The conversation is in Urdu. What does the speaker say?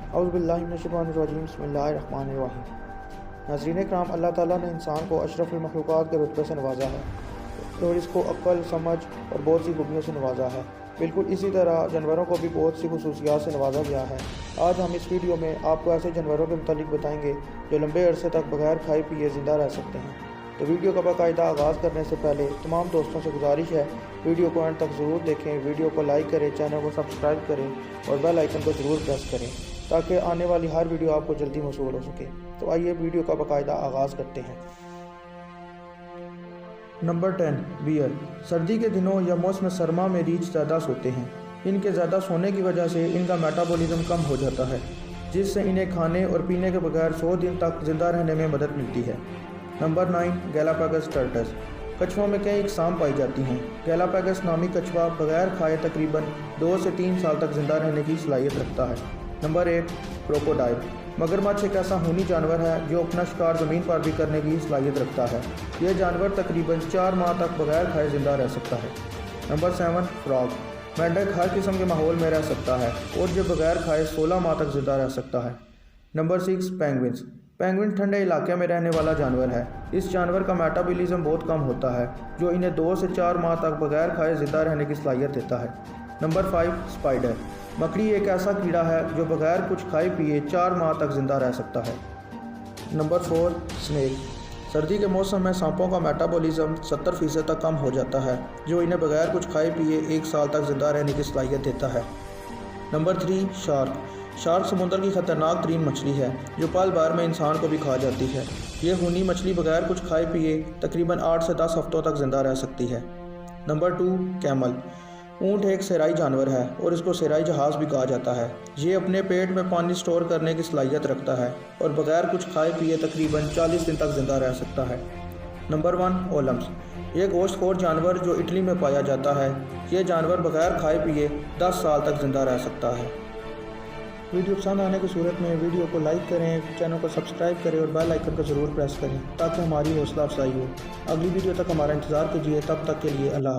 اعوذ باللہ من الشیطان الرجیم بسم اللہ الرحمن الرحیم۔ ناظرین کرام، اللہ تعالیٰ نے انسان کو اشرف المخلوقات کے رتبے سے نوازا ہے اور اس کو عقل، سمجھ اور بہت سی خوبیوں سے نوازا ہے۔ بالکل اسی طرح جانوروں کو بھی بہت سی خصوصیات سے نوازا گیا ہے۔ آج ہم اس ویڈیو میں آپ کو ایسے جانوروں کے متعلق بتائیں گے جو لمبے عرصے تک بغیر کھائے پیے زندہ رہ سکتے ہیں۔ تو ویڈیو کا باقاعدہ آغاز کرنے سے پہلے تمام دوستوں سے گزارش ہے ویڈیو کو اینڈ تک ضرور دیکھیں، ویڈیو کو لائک کریں، چینل کو سبسکرائب کریں اور بیل آئیکن کو ضرور پریس کریں تاکہ آنے والی ہر ویڈیو آپ کو جلدی موصول ہو سکے۔ تو آئیے ویڈیو کا باقاعدہ آغاز کرتے ہیں۔ Number 10 bear. سردی کے دنوں یا موسم سرما میں ریچھ زیادہ سوتے ہیں۔ ان کے زیادہ سونے کی وجہ سے ان کا میٹابولزم کم ہو جاتا ہے، جس سے انہیں کھانے اور پینے کے بغیر 100 دن تک زندہ رہنے میں مدد ملتی ہے۔ نمبر 9 گیلاپاگوس ٹرٹلز۔ کچھووں میں کئی اقسام پائی جاتی ہیں۔ گیلاپاگوس نامی کچھوا بغیر کھائے تقریباً 2 سے 3 سال تک زندہ رہنے کی صلاحیت رکھتا ہے۔ Number 8 crocodile. مگرمچھ ایک ایسا خونی جانور ہے جو اپنا شکار زمین پر بھی کرنے کی صلاحیت رکھتا ہے۔ یہ جانور تقریباً 4 ماہ تک بغیر کھائے زندہ رہ سکتا ہے۔ نمبر 7 فراگ۔ مینڈک ہر قسم کے ماحول میں رہ سکتا ہے اور جو بغیر کھائے 16 ماہ تک زندہ رہ سکتا ہے۔ Number 6 penguins. پینگوئن ٹھنڈے علاقے میں رہنے والا جانور ہے۔ اس جانور کا میٹابولزم بہت کم ہوتا ہے جو انہیں 2 سے 4 ماہ تک بغیر کھائے زندہ رہنے کی صلاحیت دیتا ہے۔ Number 5 spider. مکڑی ایک ایسا کیڑا ہے جو بغیر کچھ کھائے پیے 4 ماہ تک زندہ رہ سکتا ہے۔ Number 4 snack. سردی کے موسم میں سانپوں کا میٹابولزم 70% تک کم ہو جاتا ہے جو انہیں بغیر کچھ کھائے پیے 1 سال تک زندہ رہنے کی صلاحیت دیتا ہے۔ Number 3 shark. شارک سمندر کی خطرناک ترین مچھلی ہے جو پل بھر میں انسان کو بھی کھا جاتی ہے۔ یہ خونی مچھلی بغیر کچھ کھائے پیے تقریباً 8 سے 10 ہفتوں تک زندہ رہ سکتی ہے۔ Number 2 camel. اونٹ ایک صحرائی جانور ہے اور اس کو صحرائی جہاز بھی کہا جاتا ہے۔ یہ اپنے پیٹ میں پانی سٹور کرنے کی صلاحیت رکھتا ہے اور بغیر کچھ کھائے پیے تقریباً 40 دن تک زندہ رہ سکتا ہے۔ نمبر 1 اولمز۔ یہ گوشت خور جانور جو اٹلی میں پایا جاتا ہے۔ یہ جانور بغیر کھائے پیے 10 سال تک زندہ رہ سکتا ہے۔ ویڈیو پسند آنے کی صورت میں ویڈیو کو لائک کریں، چینل کو سبسکرائب کریں اور بیل آئیکن کو ضرور پریس کریں تاکہ ہماری حوصلہ افزائی ہو۔ اگلی ویڈیو تک ہمارا انتظار کیجیے، تب تک کے لیے اللہ حافظ۔